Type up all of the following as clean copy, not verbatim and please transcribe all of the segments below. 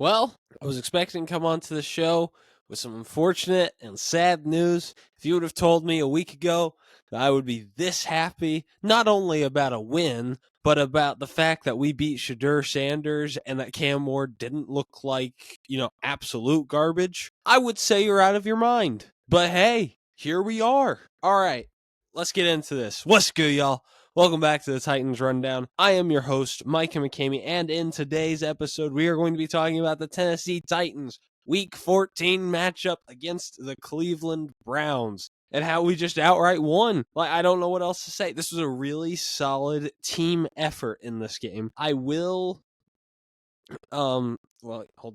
Well, I was expecting to come onto the show with some unfortunate and sad news. If you would have told me a week ago that I would be this happy, not only about a win, but about the fact that we beat Shadur Sanders and that Cam Ward didn't look like, absolute garbage, I would say you're out of your mind. But hey, here we are. All right, let's get into this. What's good, y'all? Welcome back to the Titans Rundown. I am your host, Mike McCamey, and in today's episode, we are going to be talking about the Tennessee Titans Week 14 matchup against the Cleveland Browns and how we just outright won. I don't know what else to say. This was a really solid team effort in this game. I will, hold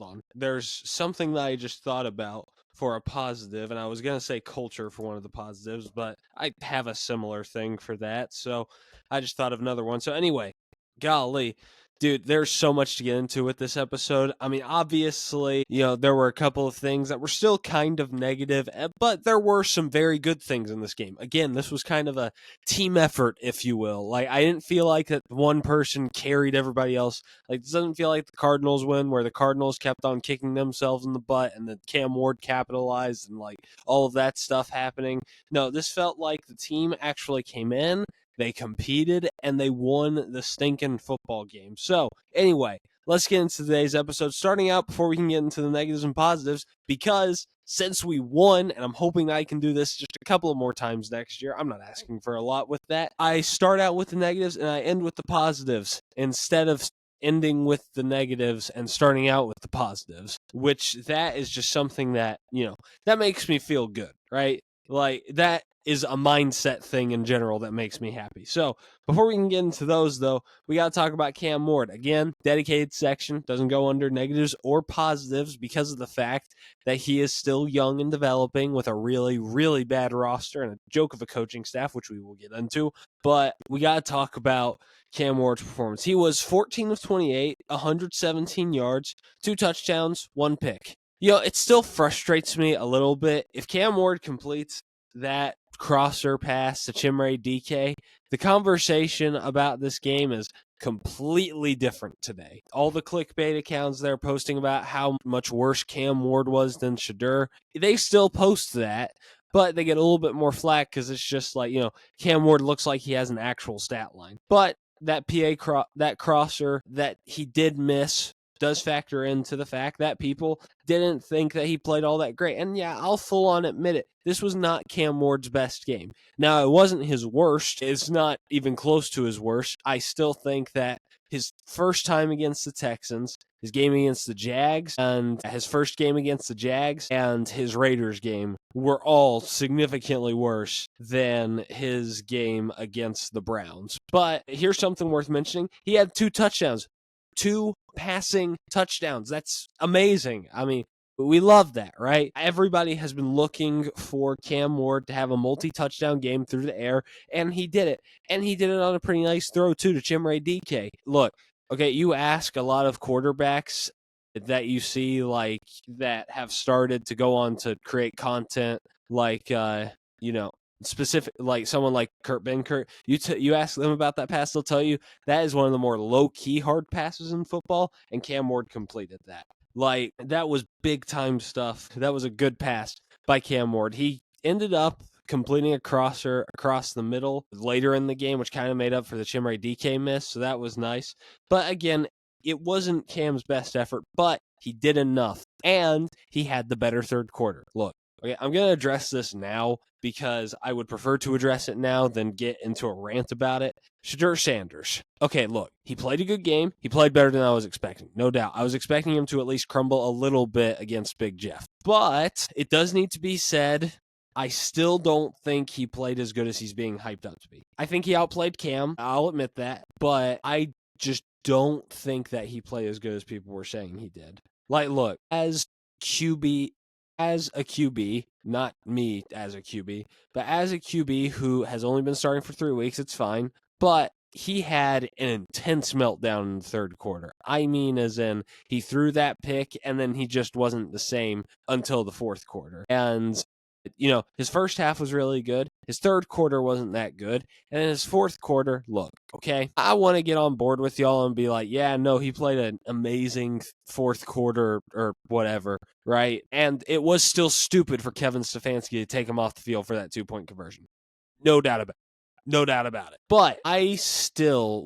on. There's something that I just thought about for a positive, and I was going to say culture for one of the positives, but I have a similar thing for that, so I just thought of another one. So anyway, golly, dude, there's so much to get into with this episode. I mean, obviously, there were a couple of things that were still kind of negative, but there were some very good things in this game. Again, this was kind of a team effort, if you will. I didn't feel like that one person carried everybody else. This doesn't feel like the Cardinals win, where the Cardinals kept on kicking themselves in the butt and the Cam Ward capitalized and all of that stuff happening. No, this felt like the team actually came in, they competed, and they won the stinking football game. So, anyway, let's get into today's episode. Starting out before we can get into the negatives and positives, because since we won, and I'm hoping that I can do this just a couple of more times next year, I'm not asking for a lot with that. I start out with the negatives and I end with the positives instead of ending with the negatives and starting out with the positives, which that is just something that, that makes me feel good, right? That is a mindset thing in general that makes me happy. So before we can get into those, though, we got to talk about Cam Ward. Again, dedicated section, doesn't go under negatives or positives because of the fact that he is still young and developing with a really, really bad roster and a joke of a coaching staff, which we will get into. But we got to talk about Cam Ward's performance. He was 14 of 28, 117 yards, 2 touchdowns, 1 pick. It still frustrates me a little bit. If Cam Ward completes that crosser pass to Chimere DK, the conversation about this game is completely different today. All the clickbait accounts they're posting about how much worse Cam Ward was than Shadur, they still post that, but they get a little bit more flack because it's just Cam Ward looks like he has an actual stat line. But that that crosser that he did miss does factor into the fact that people didn't think that he played all that great. And yeah, I'll full on admit it. This was not Cam Ward's best game. Now, it wasn't his worst. It's not even close to his worst. I still think that his first time against the Texans, his game against the Jags, and his first game against the Jags, and his Raiders game were all significantly worse than his game against the Browns. But here's something worth mentioning. He had 2 touchdowns. 2 passing touchdowns. That's amazing. I mean, we love that, right? Everybody has been looking for Cam Ward to have a multi-touchdown game through the air, and he did it. And he did it on a pretty nice throw, too, to Chimere DK. Look, okay, you ask a lot of quarterbacks that you see, that have started to go on to create content, specific, someone like Kurt Benkert, you ask them about that pass, they'll tell you that is one of the more low-key hard passes in football, and Cam Ward completed that. That was big-time stuff. That was a good pass by Cam Ward. He ended up completing a crosser across the middle later in the game, which kind of made up for the Chimere DK miss, so that was nice. But again, it wasn't Cam's best effort, but he did enough, and he had the better third quarter. Look, okay, I'm going to address this now because I would prefer to address it now than get into a rant about it. Shadur Sanders. Okay, look, he played a good game. He played better than I was expecting, no doubt. I was expecting him to at least crumble a little bit against Big Jeff. But it does need to be said, I still don't think he played as good as he's being hyped up to be. I think he outplayed Cam. I'll admit that. But I just don't think that he played as good as people were saying he did. Look, as a QB, not me as a QB, but as a QB who has only been starting for 3 weeks, it's fine. But he had an intense meltdown in the third quarter. I mean, as in, he threw that pick, and then he just wasn't the same until the fourth quarter. And his first half was really good. His third quarter wasn't that good. And in his fourth quarter, look, okay? I want to get on board with y'all and be like, yeah, no, he played an amazing fourth quarter or whatever, right? And it was still stupid for Kevin Stefanski to take him off the field for that 2-point conversion. No doubt about it. No doubt about it. But I still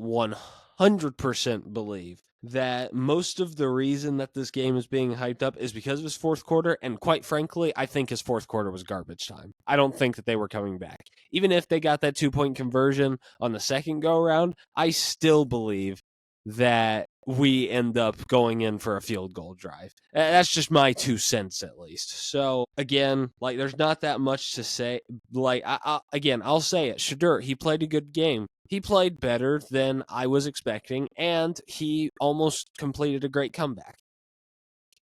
100% believe that most of the reason that this game is being hyped up is because of his fourth quarter. And quite frankly, I think his fourth quarter was garbage time. I don't think that they were coming back. Even if they got that 2-point conversion on the second go around, I still believe that we end up going in for a field goal drive. That's just my 2 cents at least. So again, like there's not that much to say. Like I'll say it. Shedeur, he played a good game. He played better than I was expecting, and he almost completed a great comeback.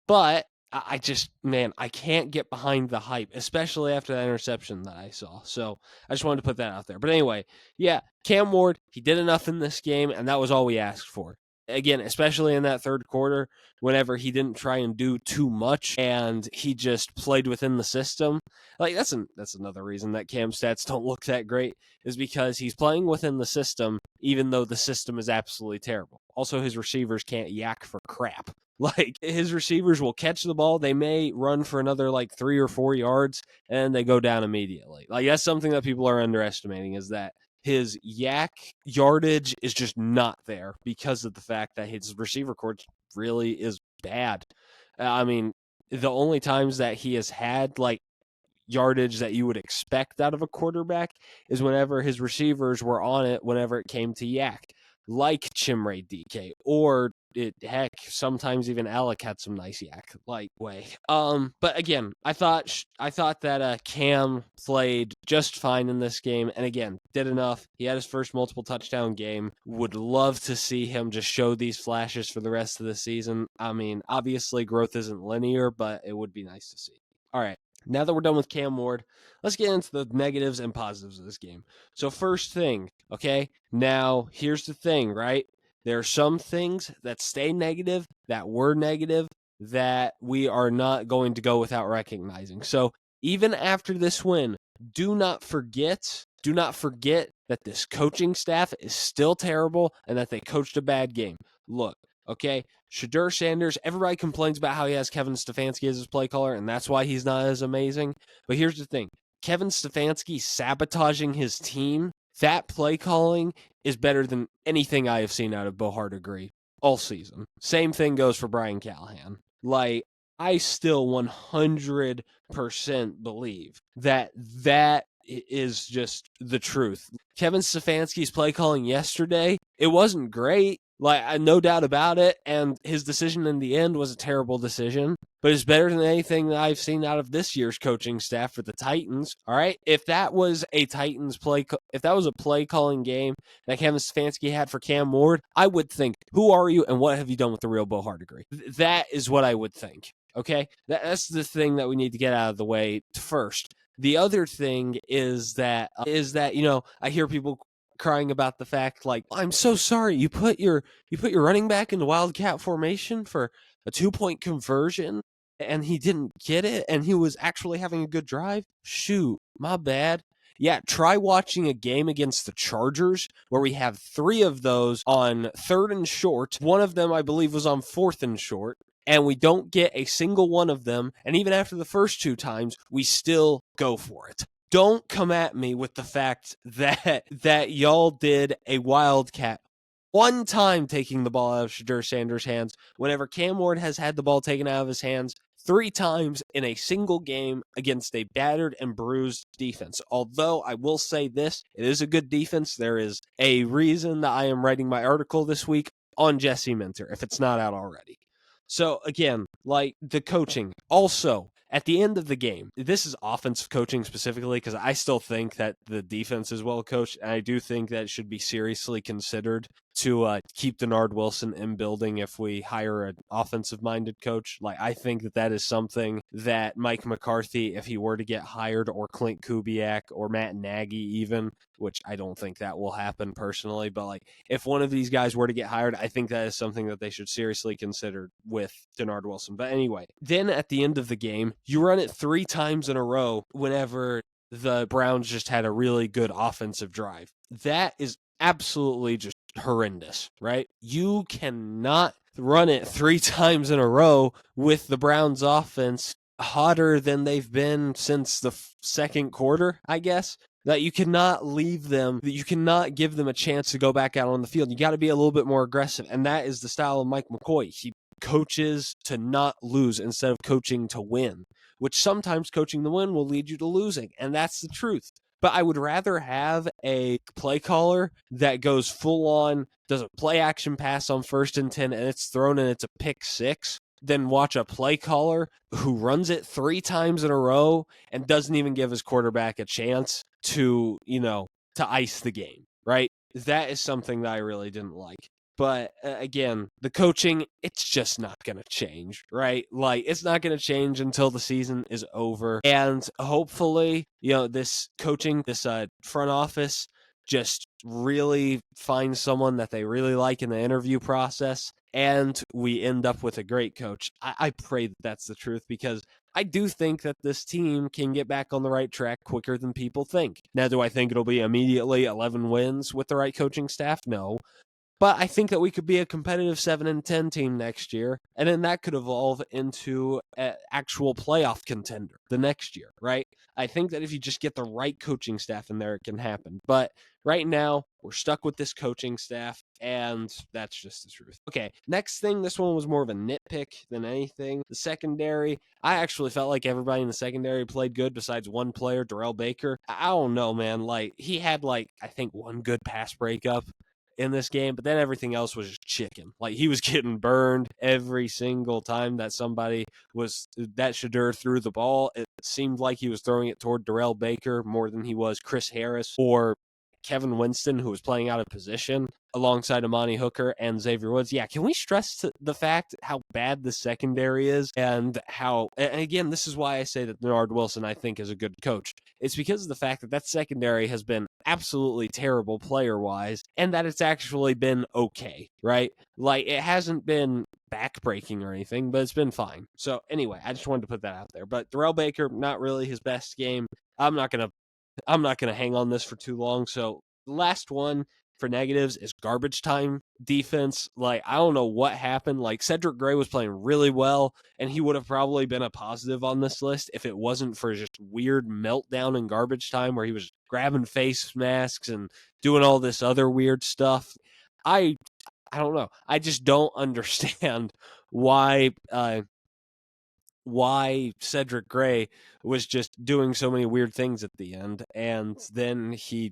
But I just, man, I can't get behind the hype, especially after that interception that I saw. So I just wanted to put that out there. But anyway, yeah, Cam Ward, he did enough in this game, and that was all we asked for. Again, especially in that third quarter, whenever he didn't try and do too much and he just played within the system. Like that's another reason that Cam stats don't look that great, is because he's playing within the system, even though the system is absolutely terrible. Also, his receivers can't yak for crap. Like his receivers will catch the ball, they may run for another like 3 or 4 yards, and they go down immediately. Like that's something that people are underestimating, is that his yak yardage is just not there because of the fact that his receiver corps really is bad. I mean, the only times that he has had like yardage that you would expect out of a quarterback is whenever his receivers were on it whenever it came to yak, like Chimray DK, or heck, sometimes even Alec had some nice yak like way. But again, I thought that Cam played just fine in this game, and again, did enough. He had his first multiple touchdown game. Would love to see him just show these flashes for the rest of the season. I mean, obviously growth isn't linear, but it would be nice to see. All right. Now that we're done with Cam Ward, let's get into the negatives and positives of this game. So first thing, okay, now here's the thing, right? There are some things that stay negative, that were negative, that we are not going to go without recognizing. So even after this win, do not forget that this coaching staff is still terrible and that they coached a bad game. Look, okay, Shedeur Sanders, everybody complains about how he has Kevin Stefanski as his play caller, and that's why he's not as amazing. But here's the thing. Kevin Stefanski sabotaging his team, that play calling is better than anything I have seen out of Bo Hardegree all season. Same thing goes for Brian Callahan. Like, I still 100% believe that is just the truth. Kevin Stefanski's play calling yesterday, it wasn't great. Like, no doubt about it, and his decision in the end was a terrible decision, but it's better than anything that I've seen out of this year's coaching staff for the Titans. All right, if that was a play calling game that Kevin Stefanski had for Cam Ward, I would think, who are you and what have you done with the real Bo Hardegree? That is what I would think. Okay, that's the thing that we need to get out of the way first. The other thing is that I hear people crying about the fact, like, I'm so sorry you put your running back in the wildcat formation for a 2-point conversion and he didn't get it and he was actually having a good drive. Shoot, my bad. Yeah, try watching a game against the Chargers where we have 3 of those on 3rd and short. One of them, I believe, was on 4th and short. And we don't get a single one of them. And even after the first 2 times, we still go for it. Don't come at me with the fact that y'all did a wildcat one time taking the ball out of Shedeur Sanders' hands whenever Cam Ward has had the ball taken out of his hands 3 times in a single game against a battered and bruised defense. Although I will say this, it is a good defense. There is a reason that I am writing my article this week on Jesse Minter, if it's not out already. So again, like the coaching. Also, at the end of the game, this is offensive coaching specifically, because I still think that the defense is well coached, and I do think that it should be seriously considered to keep Denard Wilson in building if we hire an offensive-minded coach. Like, I think that is something that Mike McCarthy, if he were to get hired, or Clint Kubiak, or Matt Nagy even, which I don't think that will happen personally, but like if one of these guys were to get hired, I think that is something that they should seriously consider with Denard Wilson. But anyway, then at the end of the game, you run it 3 times in a row whenever the Browns just had a really good offensive drive. That is absolutely just horrendous, right? You cannot run it 3 times in a row with the Browns offense hotter than they've been since the second quarter, I guess. That you cannot leave them, that you cannot give them a chance to go back out on the field. You got to be a little bit more aggressive. And that is the style of Mike McCoy. He coaches to not lose instead of coaching to win, which sometimes coaching to win will lead you to losing. And that's the truth. But I would rather have a play caller that goes full on, does a play action pass on 1st and 10, and it's thrown and it's a pick 6, than watch a play caller who runs it 3 times in a row and doesn't even give his quarterback a chance to, to ice the game, right? That is something that I really didn't like. But again, the coaching, it's just not going to change, right? Like, it's not going to change until the season is over. And hopefully, this coaching, this front office just really finds someone that they really like in the interview process, and we end up with a great coach. I pray that that's the truth, because I do think that this team can get back on the right track quicker than people think. Now, do I think it'll be immediately 11 wins with the right coaching staff? No. But I think that we could be a competitive 7-10 team next year, and then that could evolve into an actual playoff contender the next year, right? I think that if you just get the right coaching staff in there, it can happen. But right now, we're stuck with this coaching staff, and that's just the truth. Okay, next thing, this one was more of a nitpick than anything. The secondary, I actually felt like everybody in the secondary played good besides one player, Darrell Baker. I don't know, man. Like, he had, I think one good pass breakup in this game, but then everything else was just chicken. Like, he was getting burned every single time that Shedeur threw the ball. It seemed like he was throwing it toward Darrell Baker more than he was Chris Harris or Kevin Winston, who was playing out of position alongside Amani Hooker and Xavier Woods. Yeah, can we stress the fact how bad the secondary is, and again, this is why I say that Bernard Wilson, I think, is a good coach. It's because of the fact that secondary has been absolutely terrible player-wise, and that it's actually been okay, right? Like, it hasn't been backbreaking or anything, but it's been fine. So anyway, I just wanted to put that out there. But Darrell Baker, not really his best game. I'm not gonna hang on this for too long. So the last one for negatives is garbage time defense. Like, I don't know what happened. Like, Cedric Gray was playing really well, and he would have probably been a positive on this list if it wasn't for just weird meltdown in garbage time where he was grabbing face masks and doing all this other weird stuff. I don't know. I just don't understand why Cedric Gray was just doing so many weird things at the end. And then he,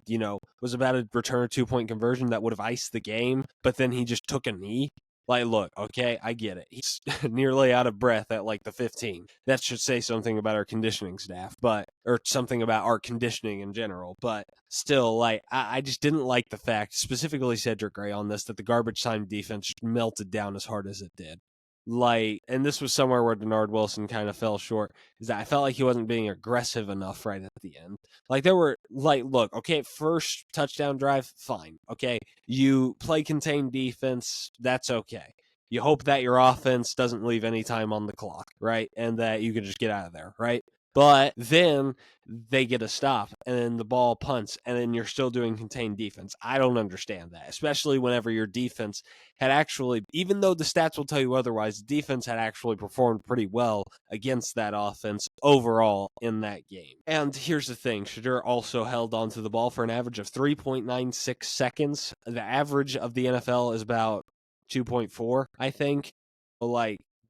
was about to return a 2-point conversion that would have iced the game, but then he just took a knee. Like, look, okay, I get it. He's nearly out of breath at the 15. That should say something about our conditioning staff, or something about our conditioning in general. But still, I just didn't like the fact, specifically Cedric Gray on this, that the garbage time defense just melted down as hard as it did. And this was somewhere where Bernard Wilson kind of fell short, is that I felt like he wasn't being aggressive enough right at the end. There were, look, okay, first touchdown drive, fine. Okay, you play contained defense, that's okay. You hope that your offense doesn't leave any time on the clock, right? And that you can just get out of there, right? But then they get a stop, and then the ball punts, and then you're still doing contained defense. I don't understand that, especially whenever your defense had actually, even though the stats will tell you otherwise, the defense had actually performed pretty well against that offense overall in that game. And here's the thing, Shedeur also held onto the ball for an average of 3.96 seconds. The average of the NFL is about 2.4, I think.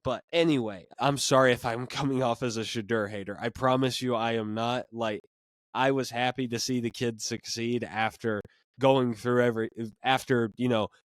But anyway, I'm sorry if I'm coming off as a Shedeur hater. I promise you I am not. I was happy to see the kid succeed after going through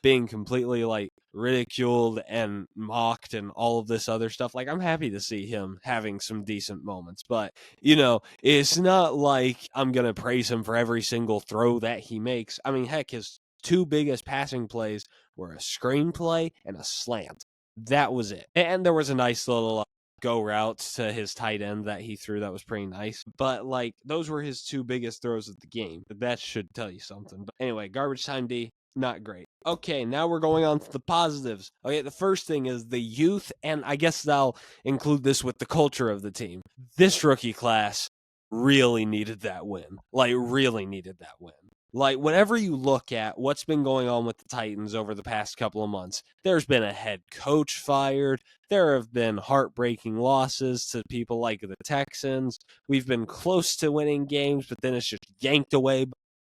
being completely ridiculed and mocked and all of this other stuff. I'm happy to see him having some decent moments, but it's not like I'm going to praise him for every single throw that he makes. I mean, heck, his 2 biggest passing plays were a screenplay and a slant. That was it. And there was a nice little go route to his tight end that he threw that was pretty nice. But those were his 2 biggest throws of the game. That should tell you something. But anyway, garbage time D, not great. Okay, now we're going on to the positives. Okay, the first thing is the youth, and I guess I'll include this with the culture of the team. This rookie class really needed that win. Really needed that win. Like, whenever you look at what's been going on with the Titans over the past couple of months, there's been a head coach fired. There have been heartbreaking losses to people like the Texans. We've been close to winning games, but then it's just yanked away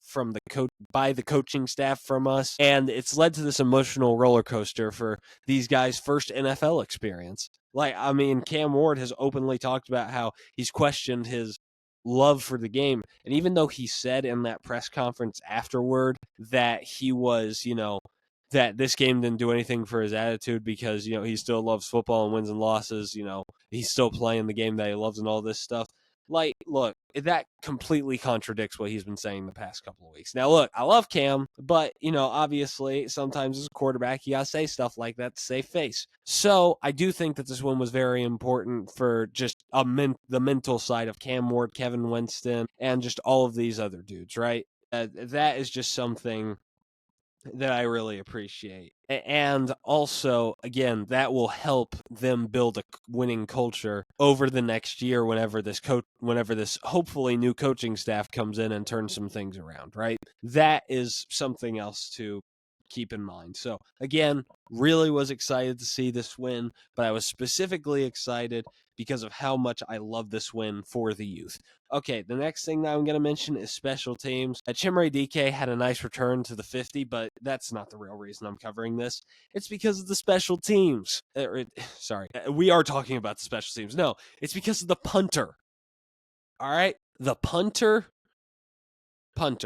from by the coaching staff from us, and it's led to this emotional roller coaster for these guys' first NFL experience. Like, I mean, Cam Ward has openly talked about how he's questioned his love for the game, and even though he said in that press conference afterward that he was, that this game didn't do anything for his attitude because, he still loves football and wins and losses, he's still playing the game that he loves and all this stuff. Like, look, that completely contradicts what he's been saying the past couple of weeks. Now, look, I love Cam, but, obviously, sometimes as a quarterback, you got to say stuff like that to save face. So I do think that this one was very important for just the mental side of Cam Ward, Kevin Winston, and just all of these other dudes, right? That is just something that I really appreciate. And also, again, that will help them build a winning culture over the next year whenever this hopefully new coaching staff comes in and turns some things around, right? That is something else to keep in mind. So, again, really was excited to see this win, but I was specifically excited because of how much I love this win for the youth. Okay, the next thing that I'm going to mention is special teams. Chimere Dike had a nice return to the 50, but that's not the real reason I'm covering this. It's because of the special teams. Sorry, we are talking about the special teams. No, it's because of the punter. All right? The punter, punt,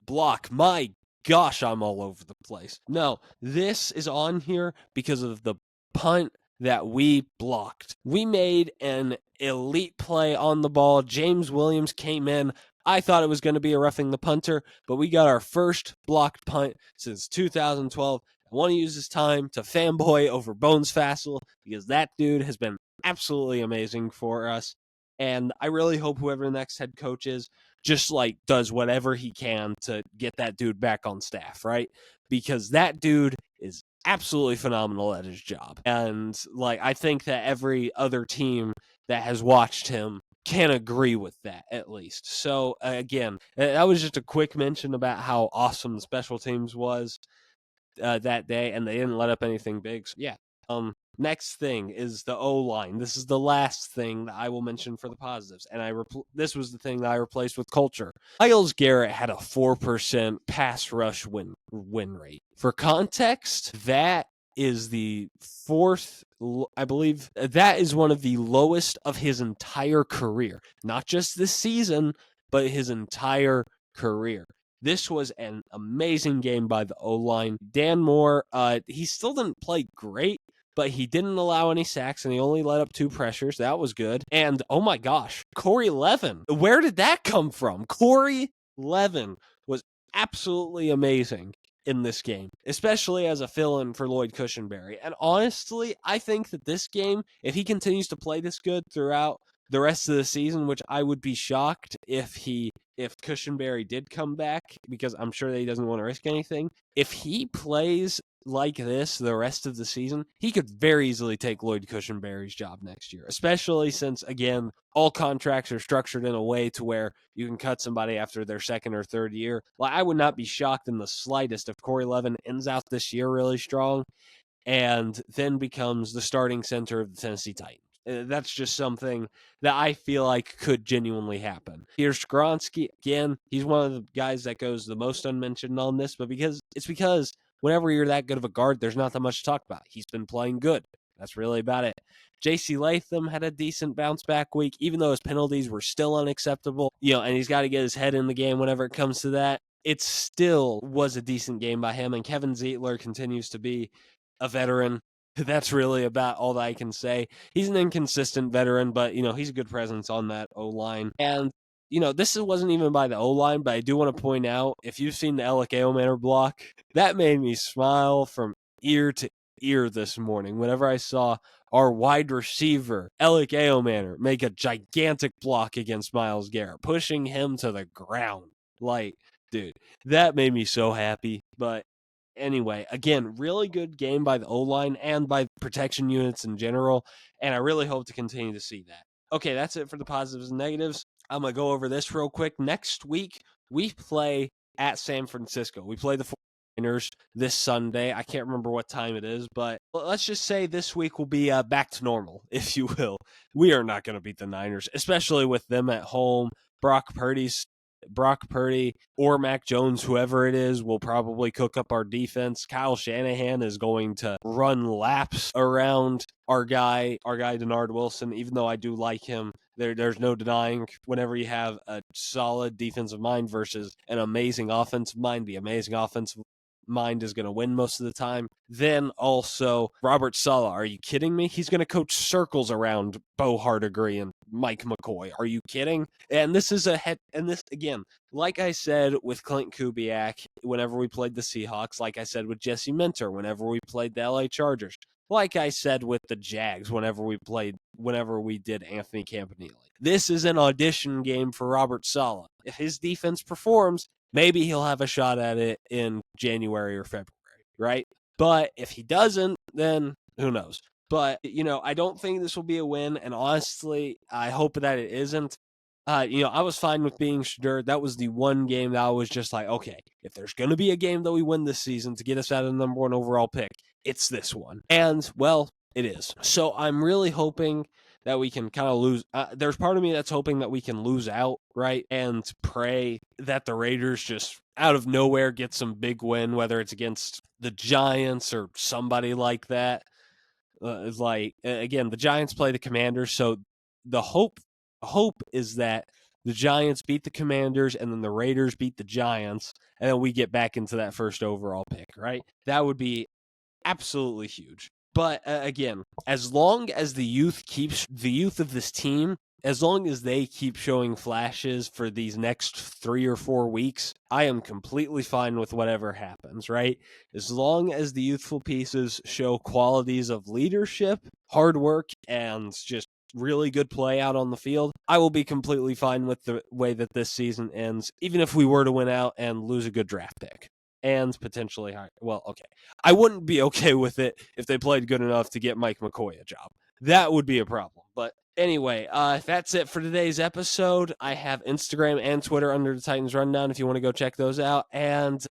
block. My gosh, I'm all over the place. No, this is on here because of the punt that we blocked. We made an elite play on the ball. James Williams came in. I thought it was going to be a roughing the punter, but we got our first blocked punt since 2012. I want to use this time to fanboy over Bones Fassel because that dude has been absolutely amazing for us. And I really hope whoever the next head coach is just like does whatever he can to get that dude back on staff, right? Because that dude is absolutely phenomenal at his job. And like I think that every other team that has watched him can agree with that at least. So again, that was just a quick mention about how awesome the special teams was that day, and they didn't let up anything big. So, yeah. Next thing is the O-line. This is the last thing that I will mention for the positives, and this was the thing that I replaced with culture. Myles Garrett had a 4% pass rush win rate. For context, that is the fourth, I believe, that is one of the lowest of his entire career. Not just this season, but his entire career. This was an amazing game by the O-line. Dan Moore, he still didn't play great, but he didn't allow any sacks, and he only let up 2 pressures. That was good. And, oh my gosh, Corey Levin. Where did that come from? Corey Levin was absolutely amazing in this game, especially as a fill-in for Lloyd Cushenberry. And honestly, I think that this game, if he continues to play this good throughout the rest of the season, which I would be shocked if Cushenberry did come back, because I'm sure that he doesn't want to risk anything. If he plays like this the rest of the season, he could very easily take Lloyd Cushenberry's job next year, especially since, again, all contracts are structured in a way to where you can cut somebody after their second or third year. Like, I would not be shocked in the slightest if Corey Levin ends out this year really strong and then becomes the starting center of the Tennessee Titans. That's just something that I feel like could genuinely happen. Peter Skoronski, again, he's one of the guys that goes the most unmentioned on this, but because whenever you're that good of a guard, there's not that much to talk about. He's been playing good. That's really about it. J.C. Latham had a decent bounce back week, even though his penalties were still unacceptable. And he's got to get his head in the game whenever it comes to that. It still was a decent game by him, and Kevin Zeitler continues to be a veteran. That's really about all that I can say. He's an inconsistent veteran, but, he's a good presence on that O-line. And, this wasn't even by the O-line, but I do want to point out, if you've seen the Alec Eomanor block, that made me smile from ear to ear this morning whenever I saw our wide receiver, Alec Eomanor, make a gigantic block against Myles Garrett, pushing him to the ground. Like, dude, that made me so happy. But anyway, again, really good game by the O-line and by protection units in general, and I really hope to continue to see that. Okay, that's it for the positives and negatives. I'm going to go over this real quick. Next week, we play at San Francisco. We play the 49ers this Sunday. I can't remember what time it is, but let's just say this week will be back to normal, if you will. We are not going to beat the Niners, especially with them at home. Brock Purdy or Mac Jones, whoever it is, will probably cook up our defense. Kyle Shanahan is going to run laps around our guy Denard Wilson, even though I do like him. There's no denying whenever you have a solid defensive mind versus an amazing offensive mind, the amazing offensive mind is going to win most of the time. Then also Robert Saleh. Are you kidding me? He's going to coach circles around Bo Hardigree and Mike McCoy. Are you kidding? And this is again, like I said with Clint Kubiak whenever we played the Seahawks, like I said with Jesse Minter whenever we played the LA Chargers, like I said with the Jags whenever we did Anthony Campanile. This is an audition game for Robert Saleh. If his defense performs, maybe he'll have a shot at it in January or February, right? But if he doesn't, then who knows? But, I don't think this will be a win, and honestly, I hope that it isn't. I was fine with being Shedeur. That was the one game that I was just like, okay, if there's going to be a game that we win this season to get us out of the number 1 overall pick, it's this one. And, well, it is. So I'm really hoping that we can kind of lose. There's part of me that's hoping that we can lose out, right? And pray that the Raiders just out of nowhere get some big win, whether it's against the Giants or somebody like that. Again, the Giants play the Commanders, so the hope is that the Giants beat the Commanders and then the Raiders beat the Giants, and then we get back into that first overall pick, right? That would be absolutely huge. But again, as long as the youth of this team, as long as they keep showing flashes for these next 3 or 4 weeks, I am completely fine with whatever happens, right? As long as the youthful pieces show qualities of leadership, hard work, and just really good play out on the field, I will be completely fine with the way that this season ends, even if we were to win out and lose a good draft pick. And potentially higher. Well, okay. I wouldn't be okay with it if they played good enough to get Mike McCoy a job. That would be a problem. But anyway, that's it for today's episode. I have Instagram and Twitter under the Titans Rundown if you want to go check those out. And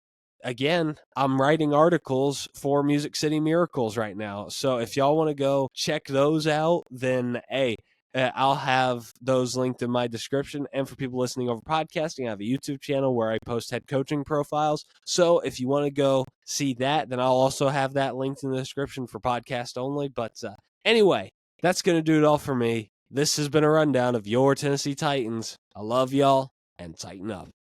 again, I'm writing articles for Music City Miracles right now. So if y'all want to go check those out, then hey, I'll have those linked in my description. And for people listening over podcasting, I have a YouTube channel where I post head coaching profiles. So if you want to go see that, then I'll also have that linked in the description for podcast only. But anyway, that's going to do it all for me. This has been a rundown of your Tennessee Titans. I love y'all, and tighten up.